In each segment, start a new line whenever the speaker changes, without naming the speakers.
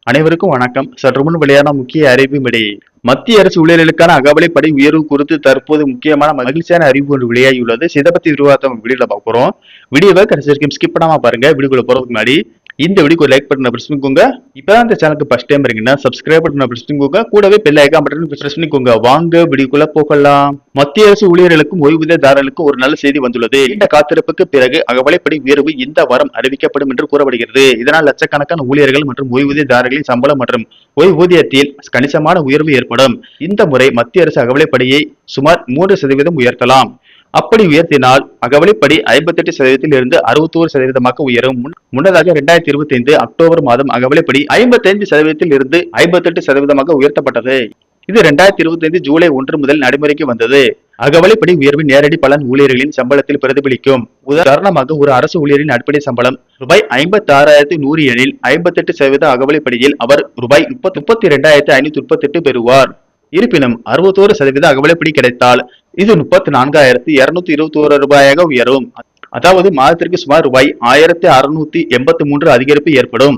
அனைவருக்கும் வணக்கம். சற்று முன் வெளியான முக்கிய அறிவின்படி மத்திய அரசு ஊழியர்களுக்கான அகவிலைப்படி உயர்வு குறித்து தற்போது முக்கியமான மகிழ்ச்சியான அறிவிப்பு ஒன்று வெளியாகியுள்ளது. இதை பத்தி விரிவாக வீடியோல பார்க்க போறோம். வீடியோவை கடைசி வரைக்கும் ஸ்கிப் பண்ணாம பாருங்க. வீடியோக்குள்ள போறதுக்கு முன்னாடி இந்த வீடியோக்கு ஒரு லைக் பட்டனை பிரஸ் பண்ணிக்கோங்க. இப்பதான் இந்த சேனலுக்கு ஃபர்ஸ்ட் டைம் இருக்கீங்கன்னா சப்ஸ்கிரைப் பட்டனை பிரஸ் பண்ணிக்கோங்க. கூடவே பெல் ஐகான் பட்டனை பிரஸ் பண்ணிக்கோங்க. வாங்க வீடியோக்குள்ள போகலாம். மத்திய அரசு ஊழியர்களுக்கும் ஓய்வூதியதாரர்களுக்கும் ஒரு நல்ல செய்தி வந்துள்ளது. இந்த காத்திருப்புக்கு பிறகு அகவிலைப்படி உயர்வு இந்த வாரம் அறிவிக்கப்படும் என்று கூறப்படுகிறது. இதனால் லட்சக்கணக்கான ஊழியர்கள் மற்றும் ஓய்வூதியதாரர்களின் சம்பளம் மற்றும் ஓய்வூதியத்தில் கணிசமான உயர்வு ஏற்படும். இந்த முறை மத்திய அரசு அகவிலைப்படியை சுமார் 3% உயர்த்தலாம். அப்படி உயர்த்தினால் அகவிலைப்படி 58% இருந்து 61% உயரும். முன்னதாக 2025 அக்டோபர் மாதம் அகவிலைப்படி 55% இருந்து 58% உயர்த்தப்பட்டது. இது 2025 ஜூலை 1 முதல் நடைமுறைக்கு வந்தது. அகவிலைப்படி உயர்வின் நேரடி பலன் ஊழியர்களின் சம்பளத்தில் பிரதிபலிக்கும். உதாரணமாக ஒரு அரசு ஊழியரின் அடிப்படை சம்பளம் ரூபாய் 56,100 எனில் 58% அகவிலைப்படியில் அவர் ரூபாய் 32,538 பெறுவார். இருப்பினும் 61% அகவிலைப்படி கிடைத்தால் இது 34,221 ரூபாயாக உயரும். அதாவது மாதத்திற்கு சுமார் ரூபாய் 1,683 அதிகரிப்பு ஏற்படும்.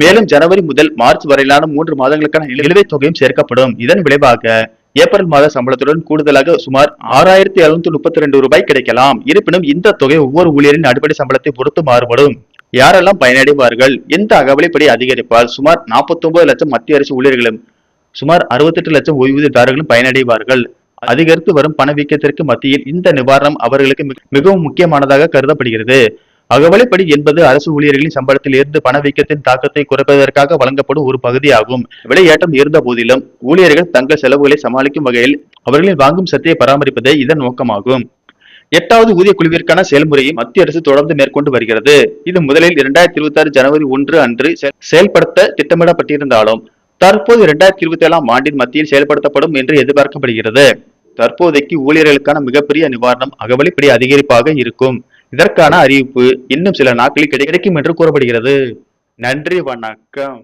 மேலும் ஜனவரி முதல் மார்ச் வரையிலான 3 மாதங்களுக்கான நிலுவைத் தொகையும் சேர்க்கப்படும். இதன் விளைவாக ஏப்ரல் மாத சம்பளத்துடன் கூடுதலாக சுமார் 6,732 ரூபாய் கிடைக்கலாம். இருப்பினும் இந்த தொகை ஒவ்வொரு ஊழியரின் அடிப்படை சம்பளத்தை பொறுத்து மாறுபடும். யாரெல்லாம் பயனடைவார்கள்? இந்த அகவிலைப்படி அதிகரிப்பால் சுமார் 49 லட்சம் மத்திய அரசு ஊழியர்களும் சுமார் 68 லட்சம் ஓய்வூதியதாரர்களும் பயனடைவார்கள். அதிகரித்து வரும் பணவீக்கத்திற்கு மத்தியில் இந்த நிவாரணம் அவர்களுக்கு மிகவும் முக்கியமானதாக கருதப்படுகிறது. அகவிலைப்படி என்பது அரசு ஊழியர்களின் சம்பளத்தில் இருந்து பணவீக்கத்தின் தாக்கத்தை குறைப்பதற்காக வழங்கப்படும் ஒரு பகுதியாகும். விலையேற்றம் இருந்த போதிலும் ஊழியர்கள் தங்கள் செலவுகளை சமாளிக்கும் வகையில் அவர்களின் வாங்கும் சக்தியை பராமரிப்பதே இதன் நோக்கமாகும். 8வது ஊதிய குழுவிற்கான செயல்முறையை மத்திய அரசு தொடர்ந்து மேற்கொண்டு வருகிறது. இது முதலில் 2026 ஜனவரி 1 அன்று செயல்படுத்த திட்டமிடப்பட்டிருந்தாலும் தற்போது 2027 ஆண்டின் மத்தியில் செயல்படுத்தப்படும் என்று எதிர்பார்க்கப்படுகிறது. தற்போதைக்கு ஊழியர்களுக்கான மிகப்பெரிய நிவாரணம் அகவிலைப்படி அதிகரிப்பாக இருக்கும். இதற்கான அறிவிப்பு இன்னும் சில நாட்களில் கிடைக்கும் என்று கூறப்படுகிறது. நன்றி, வணக்கம்.